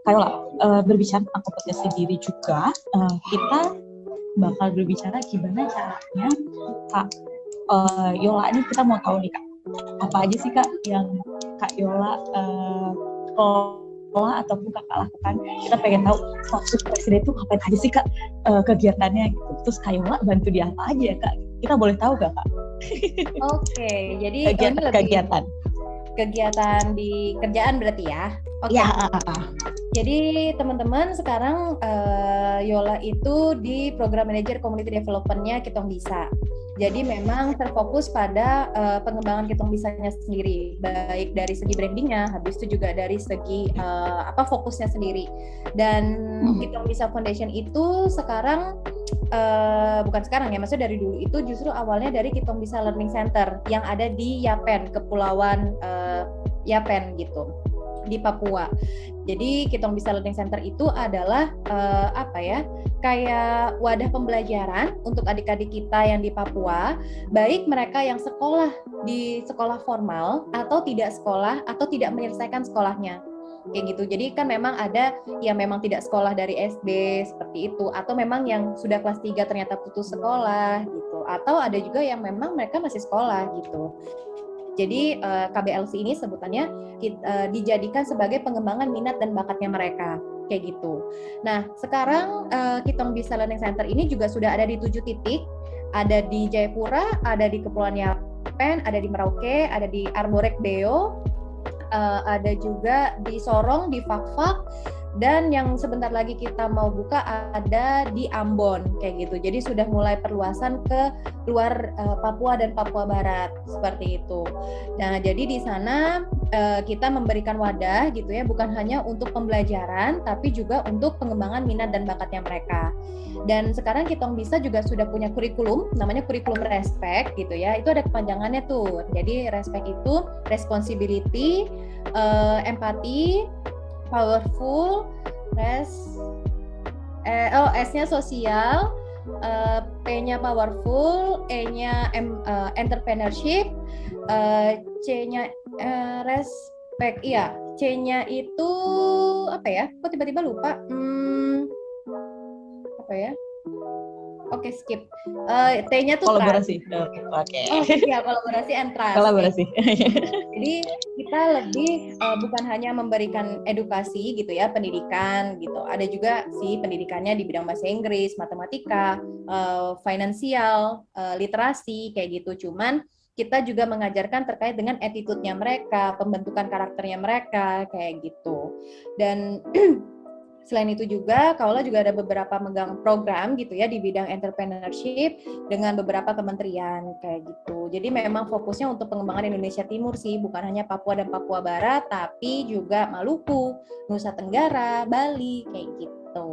Kayola, berbicara tentang kompetensi diri juga, kita bakal berbicara gimana caranya Kak Yola ini, kita mau tahu nih Kak, apa aja sih Kak yang Kak Yola kelola ataupun Kakak lakukan. Kita pengen tahu status presiden itu ngapain aja sih Kak kegiatannya gitu. Terus Kak Yola bantu dia apa aja ya Kak? Kita boleh tahu gak Kak? Oke, jadi ini lebih kegiatan di kerjaan berarti ya? Oke. Ya. Jadi teman-teman sekarang Yola itu di program manager community development-nya Kitong Bisa. Jadi memang terfokus pada pengembangan Kitong Bisanya sendiri, baik dari segi brandingnya, habis itu juga dari segi fokusnya sendiri. Dan Kitong Bisa Foundation itu sekarang bukan sekarang ya, maksudnya dari dulu itu justru awalnya dari Kitong Bisa Learning Center yang ada di Yapen, Kepulauan Yapen gitu, di Papua. Jadi Kitong Bisa Learning Center itu adalah kayak wadah pembelajaran untuk adik-adik kita yang di Papua, baik mereka yang sekolah di sekolah formal atau tidak sekolah atau tidak menyelesaikan sekolahnya. Kayak gitu. Jadi kan memang ada yang memang tidak sekolah dari SD seperti itu, atau memang yang sudah kelas 3 ternyata putus sekolah gitu, atau ada juga yang memang mereka masih sekolah gitu. Jadi KBLC ini sebutannya dijadikan sebagai pengembangan minat dan bakatnya mereka, kayak gitu. Nah, sekarang Kitong Bisa Learning Center ini juga sudah ada di 7 titik, ada di Jayapura, ada di Kepulauan Yapen, ada di Merauke, ada di Arborek Beo, ada juga di Sorong, di Fakfak, dan yang sebentar lagi kita mau buka ada di Ambon, kayak gitu. Jadi sudah mulai perluasan ke luar Papua dan Papua Barat, seperti itu. Nah, jadi di sana kita memberikan wadah gitu ya, bukan hanya untuk pembelajaran, tapi juga untuk pengembangan minat dan bakatnya mereka. Dan sekarang Kitong Bisa juga sudah punya kurikulum, namanya kurikulum respect gitu ya. Itu ada kepanjangannya tuh. Jadi respect itu responsibility, empati, powerful, S-nya sosial, P-nya powerful, E-nya entrepreneurship, C-nya respect, iya, C-nya itu apa ya? Kok tiba-tiba lupa? Apa ya? Oke, skip. T-nya tuh kolaborasi. Oke. Ya, kolaborasi and trust. Kolaborasi. Jadi kita lebih bukan hanya memberikan edukasi gitu ya, pendidikan gitu. Ada juga sih pendidikannya di bidang bahasa Inggris, matematika, finansial, literasi kayak gitu. Cuman kita juga mengajarkan terkait dengan attitude-nya mereka, pembentukan karakternya mereka kayak gitu. Dan selain itu juga, Kaola juga ada beberapa megang program gitu ya di bidang entrepreneurship dengan beberapa kementerian kayak gitu. Jadi memang fokusnya untuk pengembangan Indonesia Timur sih, bukan hanya Papua dan Papua Barat, tapi juga Maluku, Nusa Tenggara, Bali kayak gitu.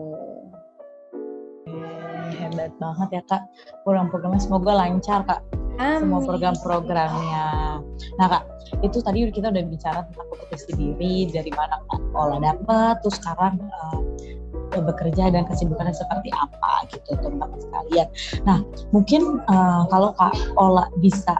Hebat banget ya Kak, program-programnya semoga lancar Kak. Amin. Semua program-programnya. Nah Kak, itu tadi kita udah bicara tentang kompetensi diri, dari mana Kak Ola dapat, terus sekarang bekerja dan kesibukannya seperti apa gitu teman-teman sekalian. Nah mungkin kalau Kak Ola bisa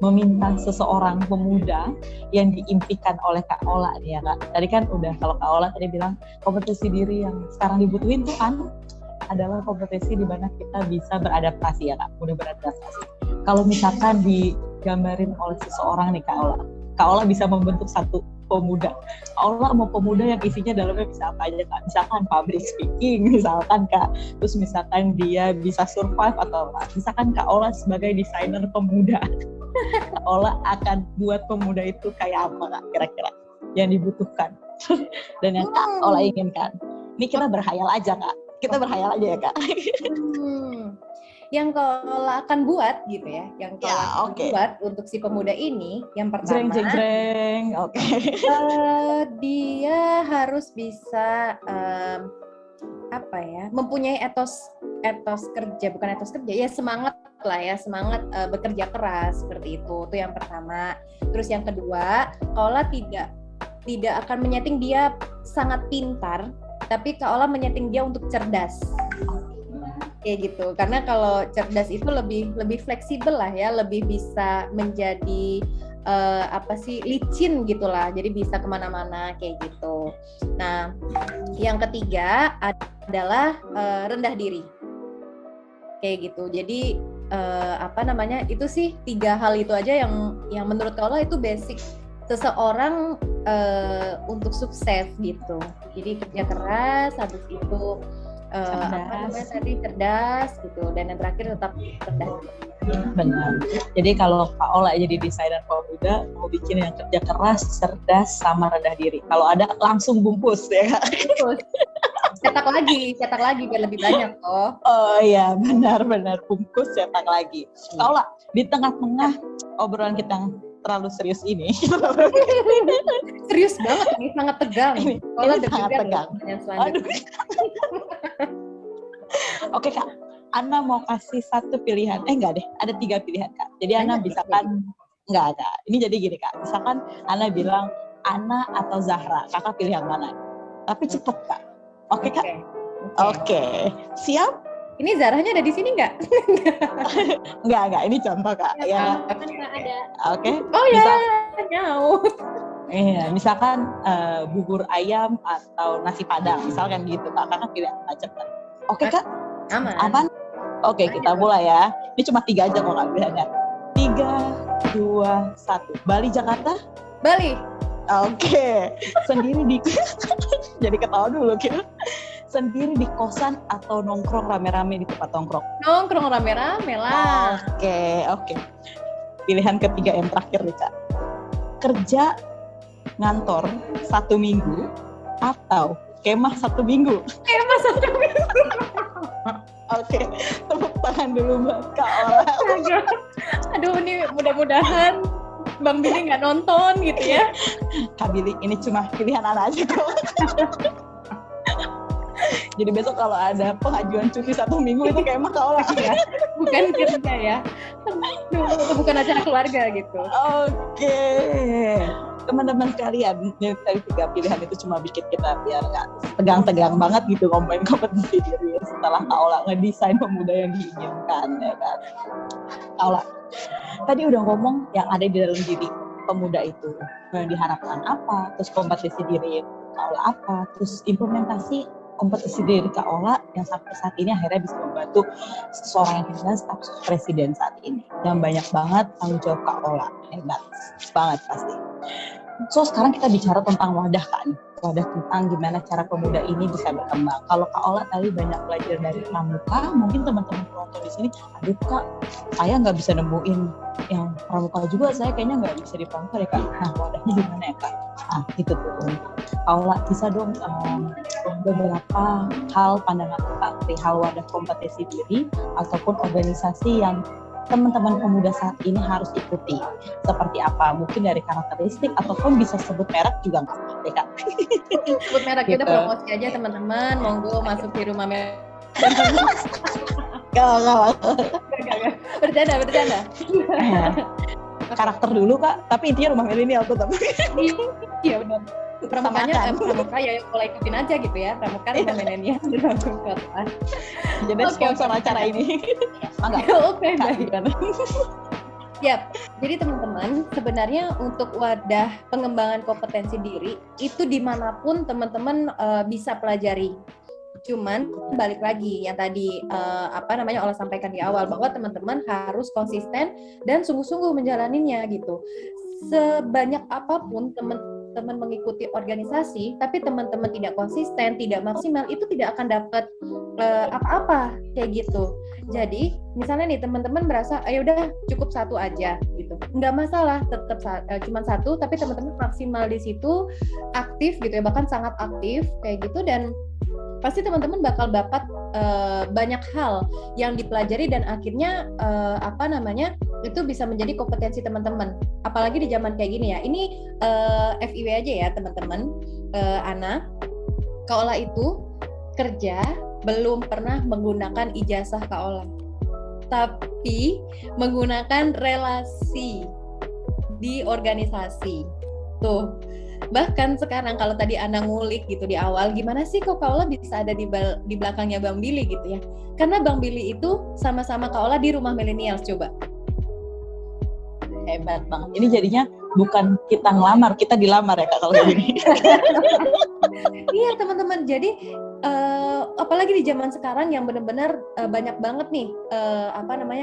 meminta seseorang pemuda yang diimpikan oleh Kak Ola nih ya Kak. Tadi kan udah, kalau Kak Ola tadi bilang kompetensi diri yang sekarang dibutuhin tuh kan adalah kompetensi di mana kita bisa beradaptasi ya Kak, mudah beradaptasi. Kalau misalkan digambarin oleh seseorang nih Kak Ola bisa membentuk satu pemuda. Kak Ola mau pemuda yang isinya dalamnya bisa apa aja Kak? Misalkan public speaking, misalkan Kak. Terus misalkan dia bisa survive atau misalkan Kak Ola sebagai desainer pemuda. Kak Ola akan buat pemuda itu kayak apa Kak kira-kira yang dibutuhkan dan yang Kak Ola inginkan. Ini kita berhayal aja Kak. Kita berhayal aja ya Kak. Yang Kaola akan buat gitu ya, yang Kaola akan buat untuk si pemuda ini, yang pertama, Oke. Dia harus bisa mempunyai etos kerja, bukan etos kerja ya, semangat lah ya, semangat bekerja keras seperti itu yang pertama. Terus yang kedua, Kaola tidak akan menyeting dia sangat pintar, tapi Kaola menyeting dia untuk cerdas. kayak gitu. Karena kalau cerdas itu lebih fleksibel lah ya, lebih bisa menjadi licin gitulah, jadi bisa kemana-mana kayak gitu. Nah, yang ketiga adalah rendah diri kayak gitu. Jadi itu sih 3 hal itu aja yang menurut Kaola itu basic seseorang untuk sukses gitu. Jadi kerja keras, habis itu cerdas gitu, dan yang terakhir tetap rendah diri. Benar. Jadi kalau Kak Ola jadi desainer pemuda, mau bikin yang kerja keras, cerdas, sama rendah diri. Kalau ada langsung bungkus ya Kak. Cetak lagi biar lebih banyak toh. Oh iya, benar-benar bungkus cetak lagi. Kak Ola, di tengah-tengah obrolan kita yang terlalu serius ini. Serius banget ini, sangat tegang. Ini sangat tegang. Oke Kak, Ana mau kasih satu pilihan. Enggak deh, ada 3 pilihan Kak. Jadi Ana misalkan, enggak ada. Ini jadi gini Kak, misalkan Ana bilang Ana atau Zahra, Kakak pilih yang mana? Tapi cepet Kak. Oke Kak? Oke. Siap? Ini Zahranya ada di sini nggak? Enggak. Ini contoh Kak. Ya. Ada. Oke. Oh ya, nyaut. Iya, misalkan bubur ayam atau nasi padang, misalkan gitu Kak. Kakak pilih apa cepet? Oke Kak? Aman. Aman? Oke, kita mulai ya. Ini cuma 3 aja kok Kak pilihannya. 3, 2, 1. Bali, Jakarta? Bali. Oke. Sendiri di jadi ketawa dulu kira. Sendiri di kosan atau nongkrong rame-rame di tempat nongkrong? Nongkrong rame-rame lah. Oke. Pilihan ketiga yang terakhir nih Kak. Kerja ngantor 1 minggu atau kemah 1 minggu? Kemah 1 minggu. Oke, tepuk tangan dulu buat Kak Ola. Aduh, ini mudah-mudahan Bang Billy nggak nonton gitu ya. Kak Billy, ini cuma pilihan Ana aja kok. Jadi besok kalau ada pengajuan cuti 1 minggu itu kemah Kak Ola ya. Bukan kerja ya. Aduh, bukan acara keluarga gitu. Oke. Teman-teman sekalian, dari 3 pilihan itu cuma bikin kita biar nggak tegang-tegang banget gitu ngomongin kompetisi diri setelah Kak Ola ngedesain pemuda yang diinginkan ya kan. Kak Ola, tadi udah ngomong yang ada di dalam diri pemuda itu, yang diharapkan apa, terus kompetisi diri Kak Ola apa, terus implementasi kompetisi diri Kak Ola yang sampai saat ini akhirnya bisa membantu seseorang yang kehilangan status presiden saat ini. Dan banyak banget tanggung jawab Kak Ola, hebat banget pasti. So sekarang kita bicara tentang wadah Kak, wadah tentang gimana cara pemuda ini bisa berkembang. Kalau Kak Ola tadi banyak belajar dari pramuka, mungkin teman-teman penonton di sini, aduh Kak, saya nggak bisa nemuin yang pramuka juga, saya kayaknya nggak bisa di pramuka deh Kak. Nah wadahnya gimana ya Kak? Nah gitu tuh. Kak Ola bisa dong beberapa hal pandangan Kak perihal wadah kompetisi diri ataupun organisasi yang teman-teman pemuda saat ini harus ikuti. Seperti apa? Mungkin dari karakteristik ataupun bisa sebut merek juga nggak apa-apa Kak. Sebut merek gitu. Kita promosi aja teman-teman, monggo masuk di rumah merek. Gak. Bercanda. Karakter dulu Kak, tapi intinya rumah milenial tetap. Iya benar. Pramuka ya kalau ikutin aja gitu ya. Pramuka rumah milenial di Bandung Kota. Jadi sponsor acara ini. Oke, baik. Yap, jadi teman-teman sebenarnya untuk wadah pengembangan kompetensi diri itu dimanapun teman-teman bisa pelajari. Cuman balik lagi yang tadi Ola sampaikan di awal bahwa teman-teman harus konsisten dan sungguh-sungguh menjalaninya gitu. Sebanyak apapun teman-teman mengikuti organisasi, tapi teman-teman tidak konsisten, tidak maksimal, itu tidak akan dapat apa-apa kayak gitu. Jadi misalnya nih teman-teman merasa ayo udah cukup 1 aja gitu, nggak masalah, tetap cuma 1, tapi teman-teman maksimal di situ, aktif gitu ya, bahkan sangat aktif kayak gitu, dan pasti teman-teman bakal dapat banyak hal yang dipelajari dan akhirnya itu bisa menjadi kompetensi teman-teman. Apalagi di zaman kayak gini ya. Ini FIW aja ya teman-teman. Ana, Kak Ola itu kerja belum pernah menggunakan ijazah Kak Ola, tapi menggunakan relasi di organisasi. Tuh, Bahkan sekarang kalau tadi Ana ngulik gitu di awal, gimana sih kok Kak Ola bisa ada di belakangnya Bang Billy gitu ya? Karena Bang Billy itu sama-sama Kak Ola di Rumah Millennials, coba. Hebat banget. Ini jadinya bukan kita ngelamar, kita dilamar ya Kak kalau kayak gini. Iya teman-teman, jadi apalagi di zaman sekarang yang benar-benar banyak banget nih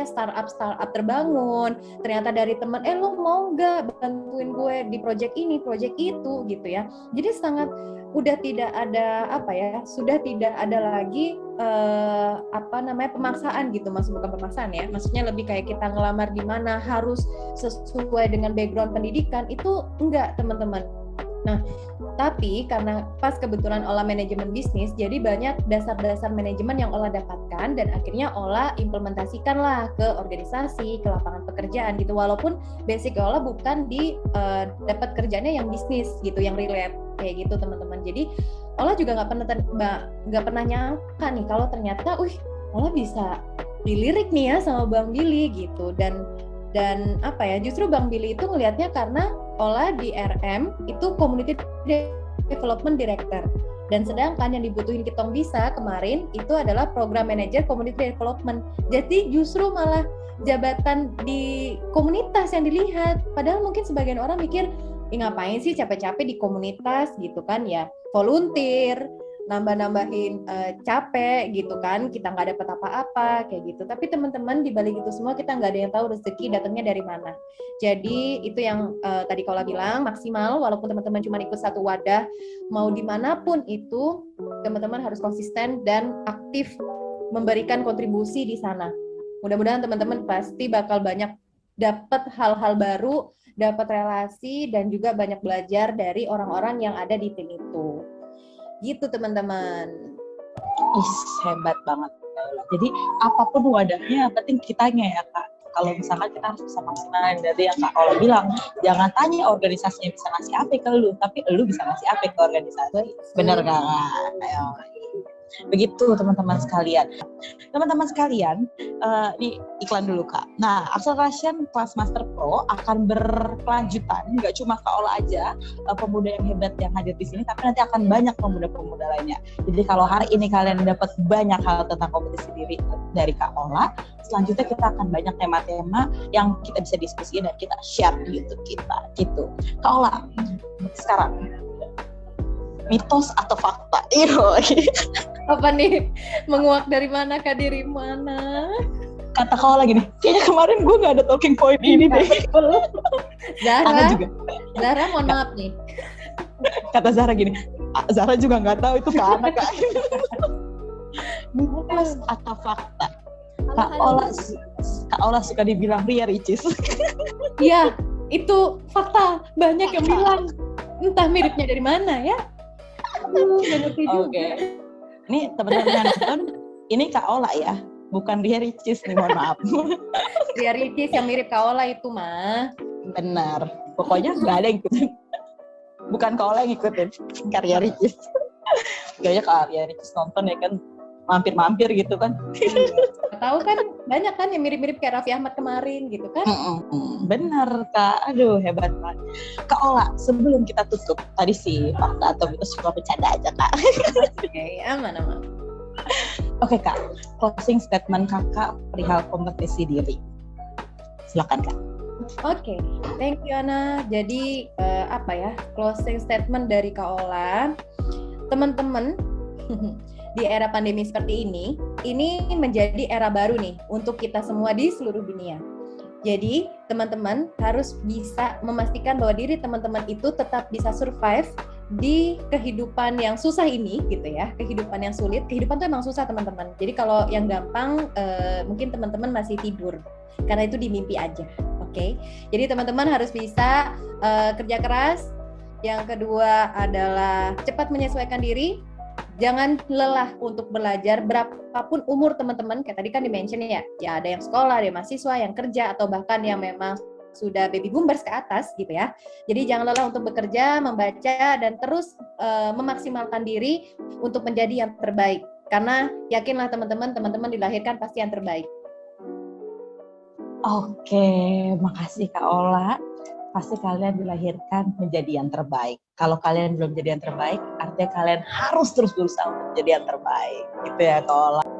startup terbangun. Ternyata dari teman, lo mau nggak bantuin gue di project ini, project itu gitu ya. Jadi sangat udah tidak ada sudah tidak ada lagi pemaksaan gitu, bukan pemaksaan ya. Maksudnya lebih kayak kita ngelamar di mana harus sesuai dengan background pendidikan, itu enggak teman-teman. Nah, tapi karena pas kebetulan Ola manajemen bisnis, jadi banyak dasar-dasar manajemen yang Ola dapatkan dan akhirnya Ola implementasikan lah ke organisasi, ke lapangan pekerjaan gitu. Walaupun basic Ola bukan di dapat kerjanya yang bisnis gitu, yang relate kayak gitu teman-teman. Jadi Ola juga nggak pernah nyangka nih kalau ternyata, Ola bisa dilirik nih ya sama Bang Billy gitu. Dan justru Bang Billy itu ngelihatnya karena Ola di RM itu Community Development Director, dan sedangkan yang dibutuhin Kitong Bisa kemarin itu adalah Program Manager Community Development. Jadi justru malah jabatan di komunitas yang dilihat, padahal mungkin sebagian orang mikir, ngapain sih capek-capek di komunitas gitu kan ya, volunteer, nambah-nambahin capek gitu kan, kita nggak dapat apa-apa kayak gitu. Tapi teman-teman, di balik itu semua kita nggak ada yang tahu rezeki datangnya dari mana. Jadi itu yang tadi Kola bilang, maksimal walaupun teman-teman cuma ikut satu wadah, mau dimanapun itu teman-teman harus konsisten dan aktif memberikan kontribusi di sana. Mudah-mudahan teman-teman pasti bakal banyak dapat hal-hal baru, dapat relasi, dan juga banyak belajar dari orang-orang yang ada di tim itu. Gitu teman-teman. Hebat banget. Jadi apapun wadahnya, penting kitanya ya Kak. Kalau misalkan kita harus bisa maksimalin dari yang Kak Ola bilang, jangan tanya organisasinya bisa ngasih apa ke lu, tapi lu bisa ngasih apa ke organisasi. Bener gak? Ayo. Begitu teman-teman sekalian. Teman-teman sekalian, ini iklan dulu Kak. Nah, Acceleration Class Master Pro akan berkelanjutan, nggak cuma Kak Ola aja, pemuda yang hebat yang hadir di sini, tapi nanti akan banyak pemuda-pemuda lainnya. Jadi kalau hari ini kalian dapat banyak hal tentang kompetisi diri dari Kak Ola, selanjutnya kita akan banyak tema-tema yang kita bisa diskusi dan kita share di YouTube kita. Gitu. Kak Ola, sekarang mitos atau fakta? Apa nih? Menguak dari mana Kak, diri mana? Kata Kak Ola gini, kayaknya kemarin gue gak ada talking point ini deh. Zahra juga. Zahra mohon maaf nih. Kata Zahra gini, Zahra juga gak tahu itu ke anak Kak. Mitos atau fakta? Kak Ola suka dibilang Ria Ricis. Iya, itu fakta. Banyak yang bilang. Entah miripnya dari mana ya. Oke. Ini teman-teman yang nonton, ini Kak Ola ya, bukan Ria Ricis nih, mohon maaf. Ria Ricis yang mirip Kak Ola itu mah. Benar. Pokoknya nggak ada yang ikutin. Bukan Kak Ola yang ikutin, Ria Ricis. Kayaknya Kak Ria Ricis nonton ya kan, mampir-mampir gitu kan. Tahu kan banyak kan yang mirip-mirip kayak Raffi Ahmad kemarin gitu kan. Bener Kak, aduh hebat banget. Kak Ola, sebelum kita tutup, tadi sih fakta atau mitos cuma bercanda aja Kak. Oke, aman. Oke Kak, closing statement Kakak perihal kompetisi diri. Silakan Kak. Oke, thank you Ana. Jadi closing statement dari Kak Ola, teman-teman. Di era pandemi seperti ini menjadi era baru nih untuk kita semua di seluruh dunia. Jadi teman-teman harus bisa memastikan bahwa diri teman-teman itu tetap bisa survive di kehidupan yang susah ini gitu ya, kehidupan yang sulit. Kehidupan tuh emang susah teman-teman. Jadi kalau yang gampang mungkin teman-teman masih tidur karena itu di mimpi aja. Oke. Jadi teman-teman harus bisa kerja keras. Yang kedua adalah cepat menyesuaikan diri. Jangan lelah untuk belajar berapapun umur teman-teman, kayak tadi kan di-mention ya ada yang sekolah, ada yang mahasiswa, yang kerja, atau bahkan yang memang sudah baby boomers ke atas gitu ya. Jadi jangan lelah untuk bekerja, membaca, dan terus memaksimalkan diri untuk menjadi yang terbaik. Karena yakinlah teman-teman dilahirkan pasti yang terbaik. Oke, makasih Kak Ola. pasti kalian dilahirkan menjadi yang terbaik. Kalau kalian belum jadi yang terbaik, artinya kalian harus terus berusaha untuk menjadi yang terbaik. Gitu ya, Kak Ola.